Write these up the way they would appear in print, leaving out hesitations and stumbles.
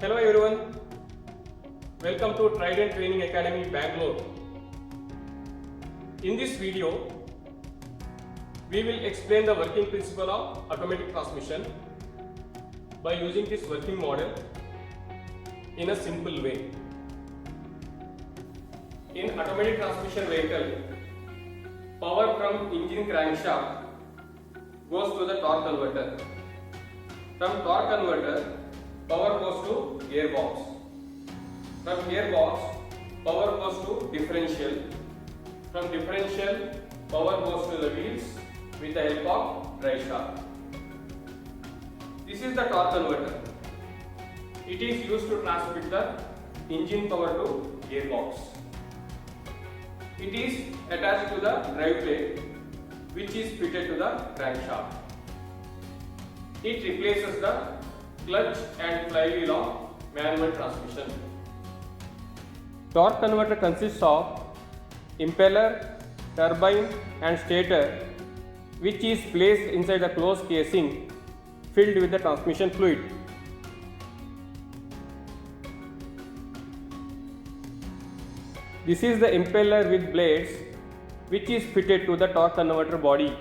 Hello everyone, welcome to Trident Training Academy, Bangalore. In this video, we will explain the working principle of automatic transmission by using this working model in a simple way. In automatic transmission vehicle, power from engine crankshaft goes to the torque converter. From torque converter, power goes to gearbox. From gearbox, power goes to differential. From differential, power goes to the wheels with the help of drive shaft. This is the torque converter. It is used to transmit the engine power to gearbox. It is attached to the drive plate, which is fitted to the crankshaft. It replaces the clutch and flywheel of manual transmission. Torque converter consists of impeller, turbine and stator, which is placed inside a closed casing filled with the transmission fluid. This is the impeller with blades, which is fitted to the torque converter body.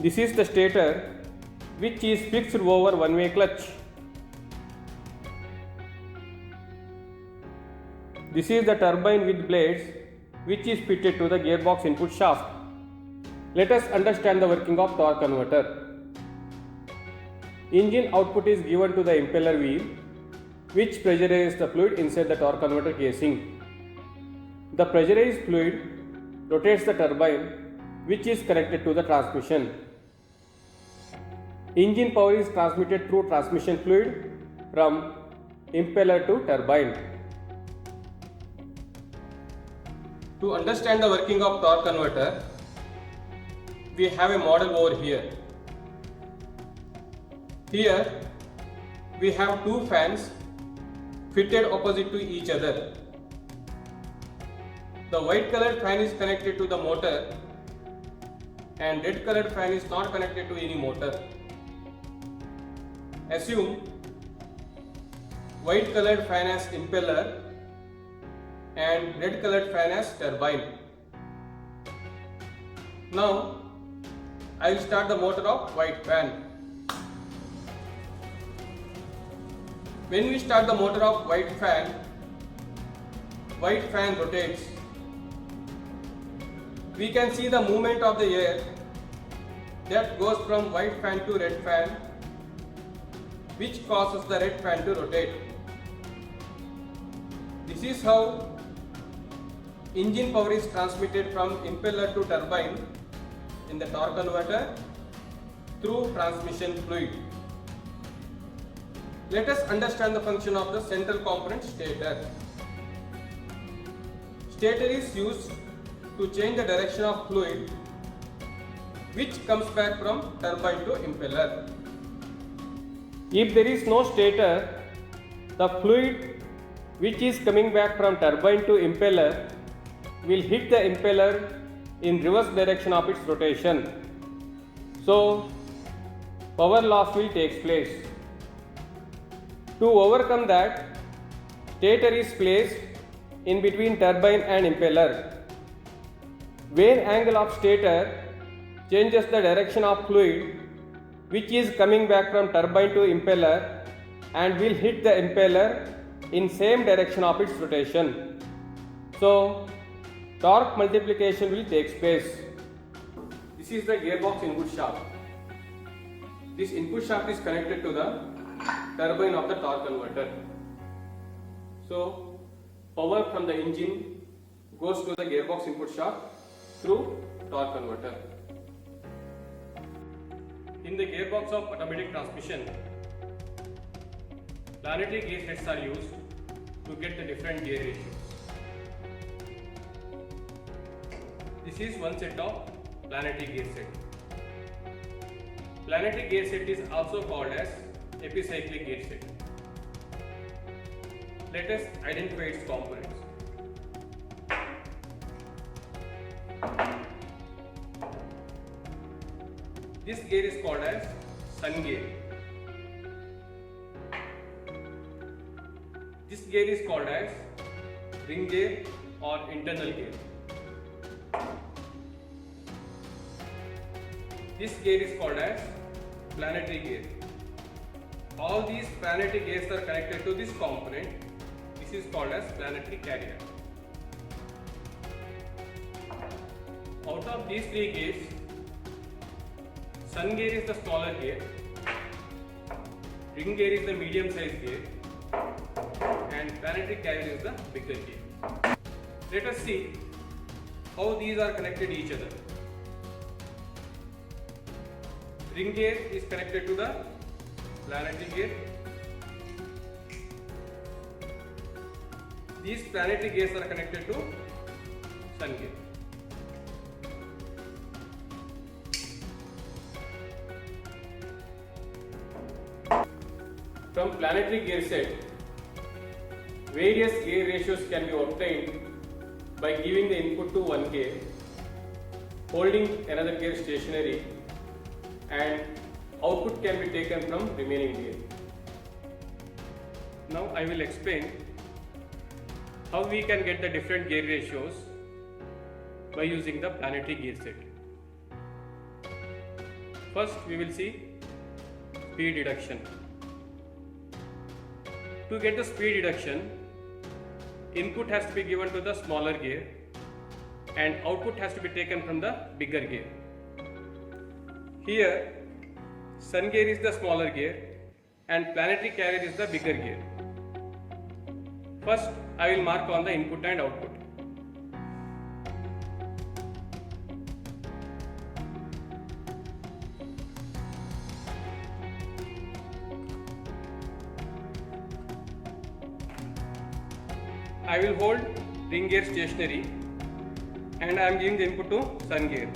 This is the stator, which is fixed over one-way clutch. This is the turbine with blades, which is fitted to the gearbox input shaft. Let us understand the working of torque converter. Engine output is given to the impeller wheel, which pressurizes the fluid inside the torque converter casing. The pressurized fluid rotates the turbine, which is connected to the transmission. Engine power is transmitted through transmission fluid from impeller to turbine. To understand the working of torque converter, we have a model over here. Here we have two fans fitted opposite to each other. The white colored fan is connected to the motor and red colored fan is not connected to any motor. Assume white colored fan as impeller and red colored fan as turbine. Now I will start the motor of white fan. When we start the motor of white fan rotates. We can see the movement of the air that goes from white fan to red fan, which causes the red fan to rotate. This is how engine power is transmitted from impeller to turbine in the torque converter through transmission fluid. Let us understand the function of the central component stator. Stator is used to change the direction of fluid, which comes back from turbine to impeller. If there is no stator, the fluid which is coming back from turbine to impeller will hit the impeller in reverse direction of its rotation. So, power loss will take place. To overcome that, stator is placed in between turbine and impeller. Vane angle of stator changes the direction of fluid which is coming back from turbine to impeller and will hit the impeller in same direction of its rotation. So, torque multiplication will take place. This is the gearbox input shaft. This input shaft is connected to the turbine of the torque converter. So, power from the engine goes to the gearbox input shaft through torque converter. In the gearbox of automatic transmission, planetary gear sets are used to get the different gear ratios. This is one set of planetary gear set. Planetary gear set is also called as epicyclic gear set. Let us identify its components. This gear is called as sun gear. This gear is called as ring gear or internal gear. This gear is called as planetary gear. All these planetary gears are connected to this component. This is called as planetary carrier. Out of these three gears, sun gear is the smaller gear, ring gear is the medium sized gear, and planetary carrier is the bigger gear. Let us see how these are connected to each other. Ring gear is connected to the planetary gear. These planetary gears are connected to sun gear. From planetary gear set, various gear ratios can be obtained by giving the input to one gear, holding another gear stationary, and output can be taken from remaining gear. Now I will explain how we can get the different gear ratios by using the planetary gear set. First we will see speed reduction. To get the speed reduction, input has to be given to the smaller gear and output has to be taken from the bigger gear. Here, sun gear is the smaller gear and planetary carrier is the bigger gear. First, I will mark on the input and output. I will hold ring gear stationary and I am giving the input to sun gear.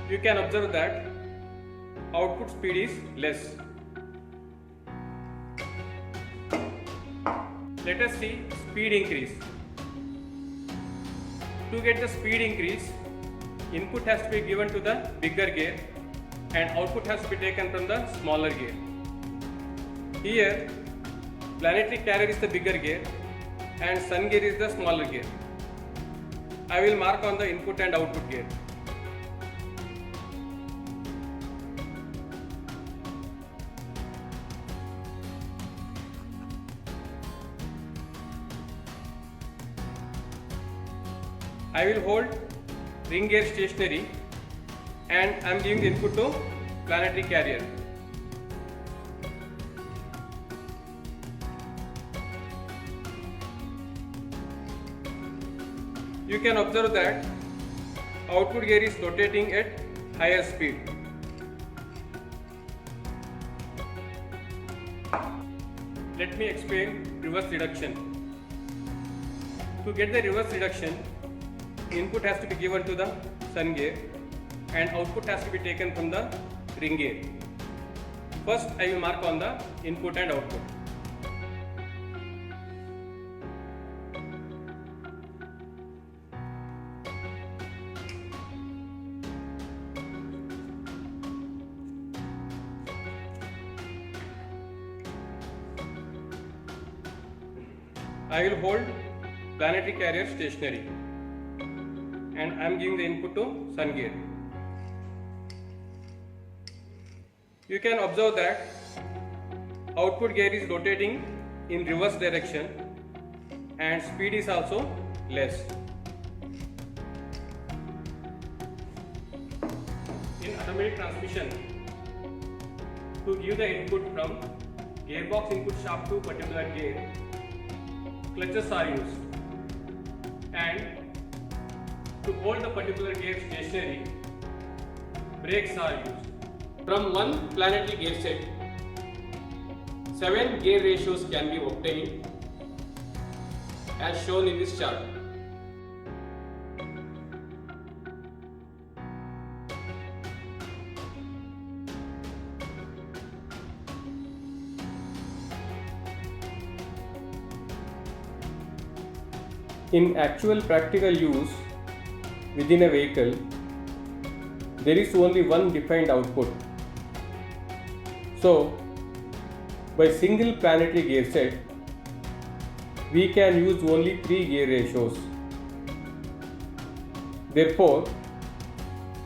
You can observe that output speed is less. Let us see speed increase. To get the speed increase, input has to be given to the bigger gear and output has to be taken from the smaller gear. Here, planetary carrier is the bigger gear and sun gear is the smaller gear. I will mark on the input and output gear. I will hold ring gear stationary and I am giving the input to planetary carrier. You can observe that output gear is rotating at higher speed. Let me explain reverse reduction. To get the reverse reduction, input has to be given to the sun gear and output has to be taken from the ring gear. First, I will mark on the input and output. I will hold planetary carrier stationary and I am giving the input to sun gear. You can observe that output gear is rotating in reverse direction and speed is also less. In automatic transmission, to give the input from gearbox input shaft to particular gear, clutches are used, and to hold the particular gear stationary, brakes are used. From one planetary gear set, 7 gear ratios can be obtained as shown in this chart. In actual practical use within a vehicle, there is only one defined output. So, by single planetary gear set, we can use only 3 gear ratios. Therefore,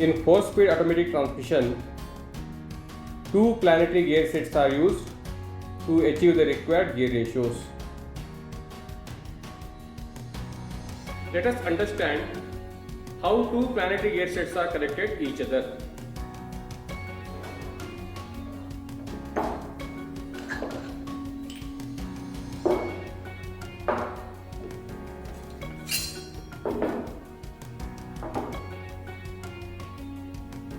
in 4-speed automatic transmission, 2 planetary gear sets are used to achieve the required gear ratios. Let us understand how 2 planetary gear sets are connected to each other.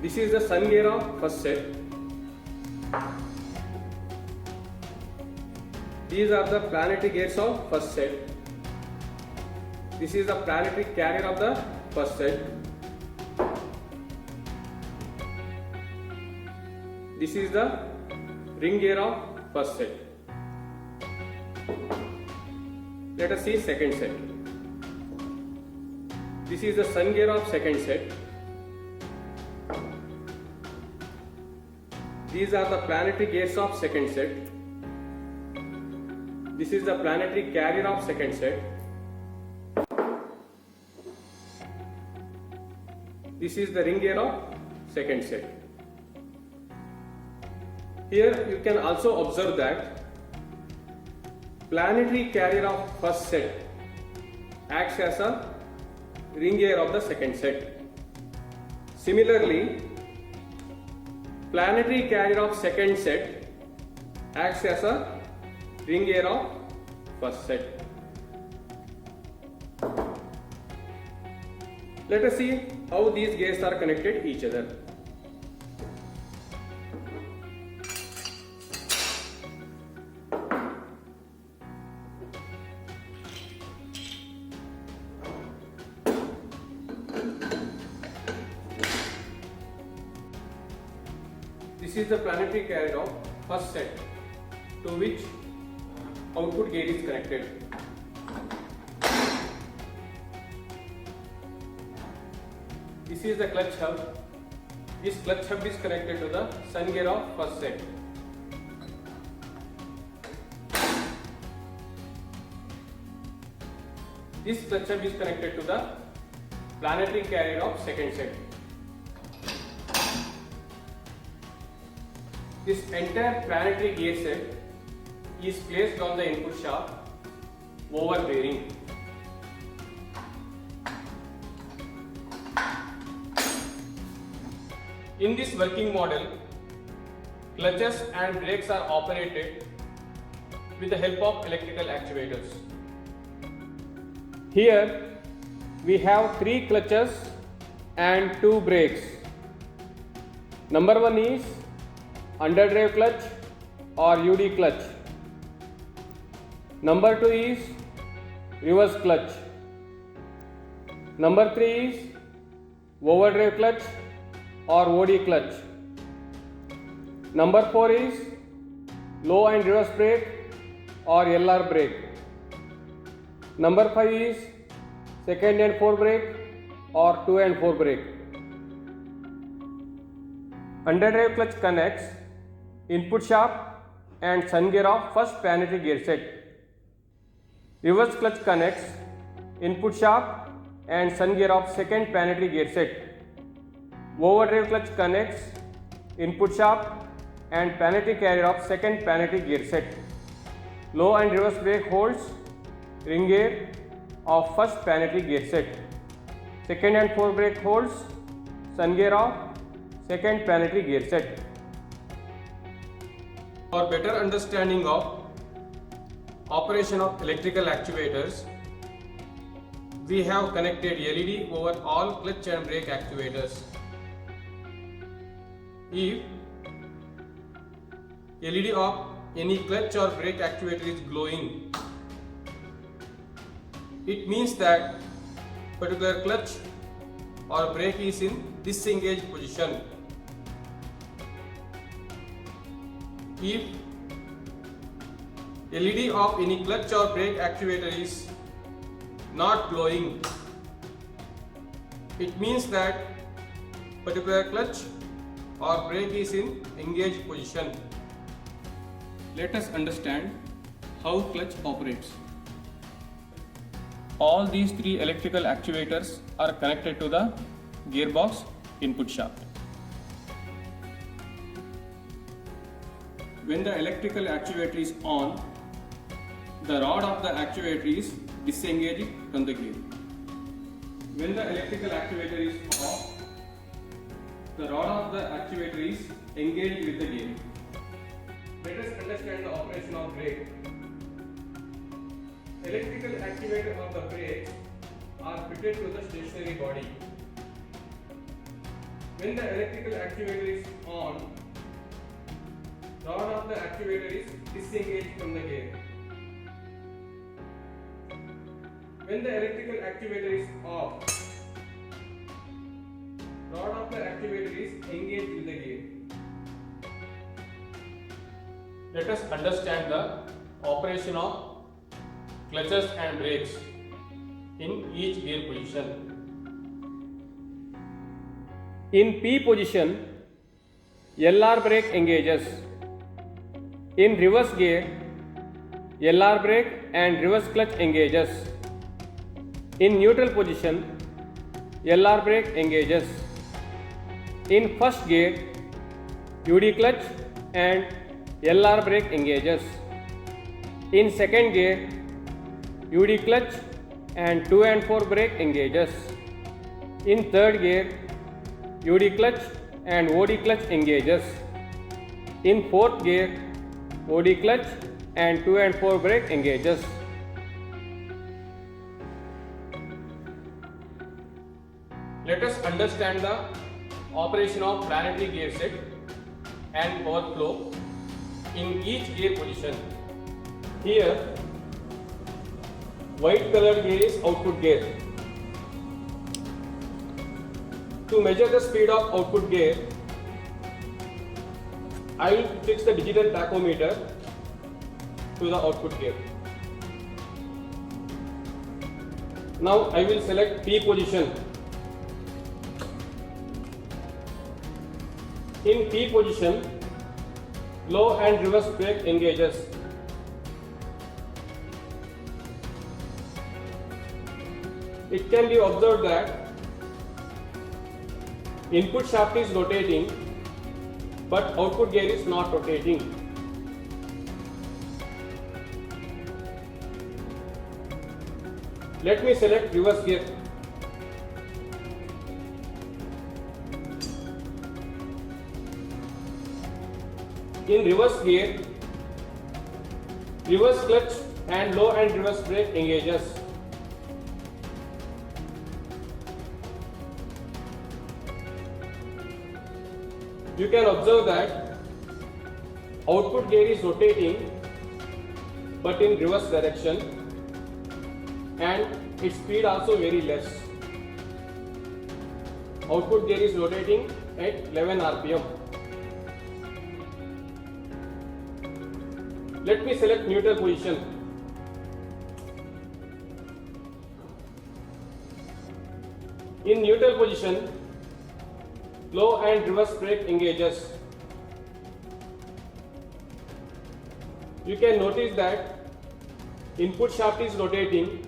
This is the sun gear of first set. These are the planetary gears of first set. This is the planetary carrier of the first set. This is the ring gear of first set. Let us see second set. This is the sun gear of second set. These are the planetary gears of second set. This is the planetary carrier of second set. This is the ring gear of second set. Here you can also observe that planetary carrier of first set acts as a ring gear of the second set. Similarly, planetary carrier of second set acts as a ring gear of first set. Let us see how these gears are connected to each other. This is the planetary carrier of first set to which output gear is connected. This is the clutch hub. This clutch hub is connected to the sun gear of first set. This clutch hub is connected to the planetary carrier of second set. This entire planetary gear set is placed on the input shaft over bearing. In this working model, clutches and brakes are operated with the help of electrical actuators. Here we have 3 clutches and 2 brakes. Number 1 is underdrive clutch or UD clutch. Number 2 is reverse clutch. Number 3 is overdrive clutch or OD clutch. Number 4 is low and reverse brake or LR brake. Number 5 is second and 4 brake or 2 and 4 brake. Underdrive clutch connects input shaft and sun gear of first planetary gear set. Reverse clutch connects input shaft and sun gear of second planetary gear set. Overdrive clutch connects input shaft and planetary carrier of second planetary gear set. Low and reverse brake holds ring gear of first planetary gear set. Second and 4 brake holds sun gear of second planetary gear set. For better understanding of operation of electrical actuators, we have connected LED over all clutch and brake actuators. If LED of any clutch or brake actuator is glowing, it means that particular clutch or brake is in disengaged position. If LED of any clutch or brake actuator is not blowing. It means that particular clutch or brake is in engaged position. Let us understand how clutch operates. All these three electrical actuators are connected to the gearbox input shaft. When the electrical actuator is on, the rod of the actuator is disengaged from the gear. When the electrical actuator is off, the rod of the actuator is engaged with the gear. Let us understand the operation of brake. Electrical actuator of the brake are fitted to the stationary body. When the electrical actuator is on, rod of the actuator is disengaged from the gear. When the electrical actuator is off, rod of the actuator is engaged with the gear. Let us understand the operation of clutches and brakes in each gear position. In P position, LR brake engages. In reverse gear, LR brake and reverse clutch engages. In neutral position, LR brake engages. In first gear, UD clutch and LR brake engages. In second gear, UD clutch and 2 and 4 brake engages. In third gear, UD clutch and OD clutch engages. In fourth gear, OD clutch and 2 and 4 brake engages. Let us understand the operation of planetary gear set and power flow in each gear position. Here, white colored gear is output gear. To measure the speed of output gear, I will fix the digital tachometer to the output gear. Now I will select P position. In P position, low and reverse brake engages. It can be observed that input shaft is rotating, but output gear is not rotating. Let me select reverse gear. In reverse gear, reverse clutch and low and reverse brake engages. You can observe that output gear is rotating but in reverse direction, and its speed also very less. Output gear is rotating at 11 rpm. Let me select neutral position. In neutral position, low and reverse brake engages. You can notice that input shaft is rotating,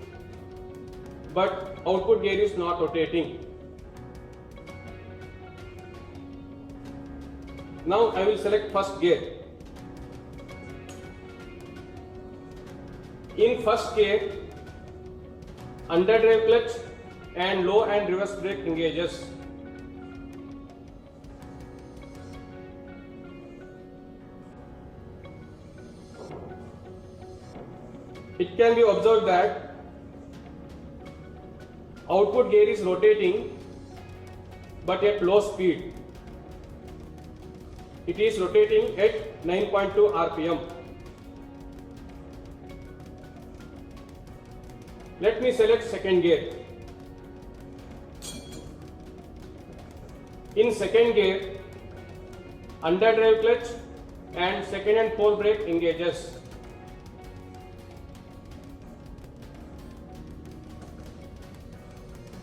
but output gear is not rotating. Now I will select first gear. In first gear, underdrive clutch and low and reverse brake engages. It can be observed that output gear is rotating but at low speed. It is rotating at 9.2 rpm. Let me select second gear. In second gear, underdrive clutch and second and fourth brake engages.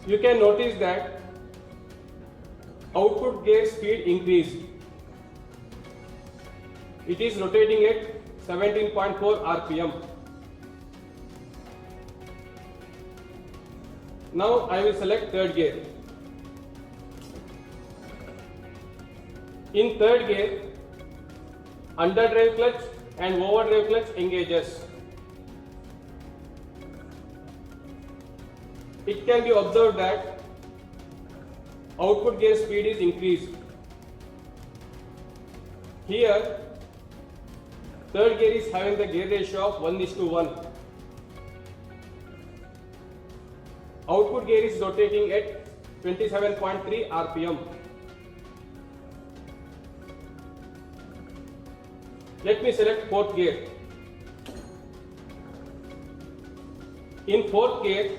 you can notice that output gear speed increased. It is rotating at 17.4 rpm. Now I will select third gear. In third gear, underdrive clutch and overdrive clutch engages. It can be observed that output gear speed is increased. Here, third gear is having the gear ratio of 1:1. Output gear is rotating at 27.3 rpm. Let me select fourth gear. In fourth gear,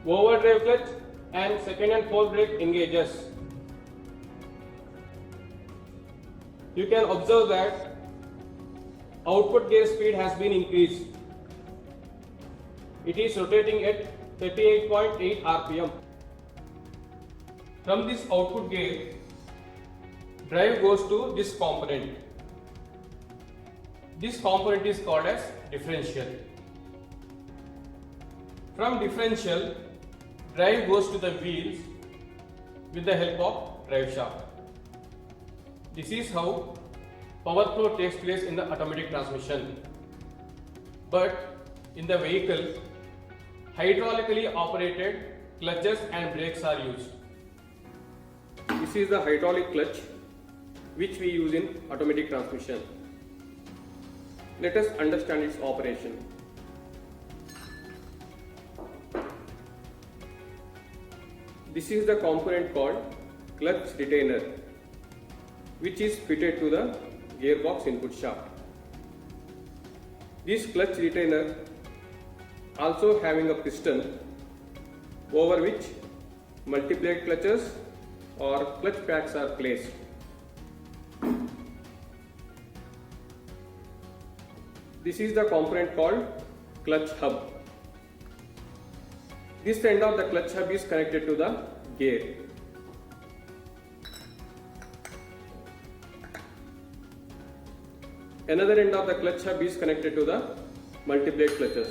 overdrive clutch and second and fourth brake engages. You can observe that output gear speed has been increased. It is rotating at 38.8 rpm. From this output gear, drive goes to this component. This component is called as differential. From differential, drive goes to the wheels with the help of drive shaft. This is how power flow takes place in the automatic transmission. But in the vehicle, hydraulically operated clutches and brakes are used. This is the hydraulic clutch which we use in automatic transmission. Let us understand its operation. This is the component called clutch retainer, which is fitted to the gearbox input shaft. This clutch retainer also having a piston over which multi-plate clutches or clutch packs are placed. This is the component called clutch hub. This end of the clutch hub is connected to the gear. Another end of the clutch hub is connected to the multi-plate clutches.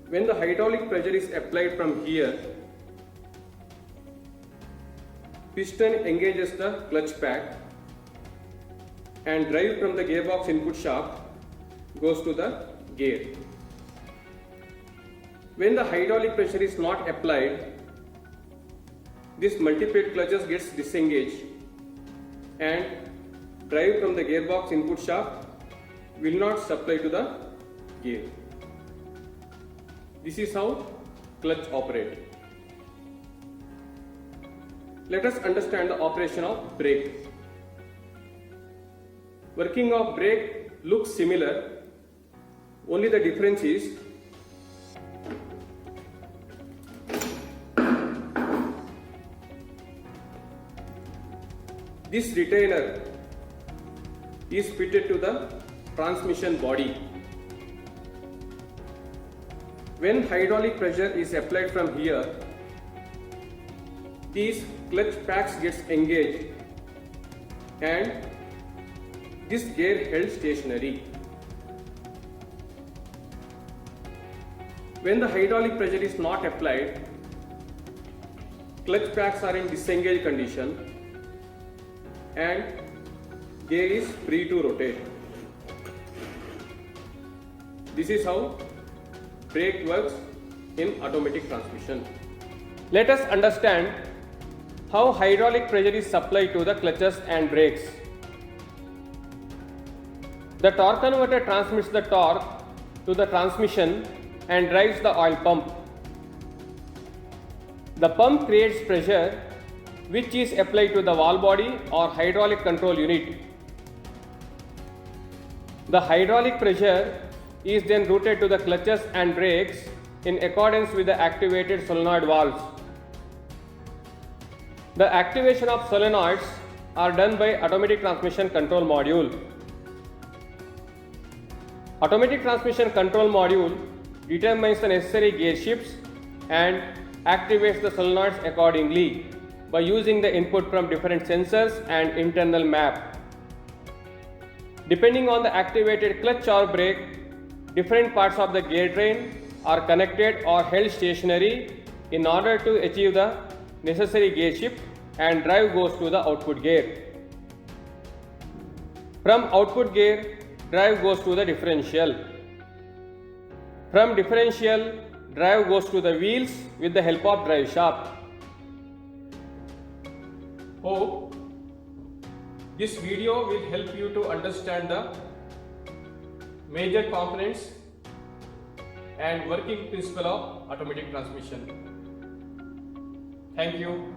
When the hydraulic pressure is applied from here, piston engages the clutch pack and drive from the gearbox input shaft goes to the gear. When the hydraulic pressure is not applied, this multi-plate clutches gets disengaged and drive from the gearbox input shaft will not supply to the gear. This is how clutch operates. Let us understand the operation of brake. Working of brake looks similar, only the difference is this retainer is fitted to the transmission body. When hydraulic pressure is applied from here, these clutch packs gets engaged and this gear held stationary. When the hydraulic pressure is not applied, clutch packs are in disengaged condition and gear is free to rotate. This is how brake works in automatic transmission. Let us understand how hydraulic pressure is supplied to the clutches and brakes. The torque converter transmits the torque to the transmission and drives the oil pump. The pump creates pressure which is applied to the valve body or hydraulic control unit. The hydraulic pressure is then routed to the clutches and brakes in accordance with the activated solenoid valves. The activation of solenoids are done by automatic transmission control module. Automatic transmission control module determines the necessary gear shifts and activates the solenoids accordingly by using the input from different sensors and internal map. Depending on the activated clutch or brake, different parts of the gear train are connected or held stationary in order to achieve the necessary gear shift, and drive goes to the output gear. From output gear, drive goes to the differential. From differential, drive goes to the wheels with the help of drive shaft. Hope this video will help you to understand the major components and working principle of automatic transmission. Thank you.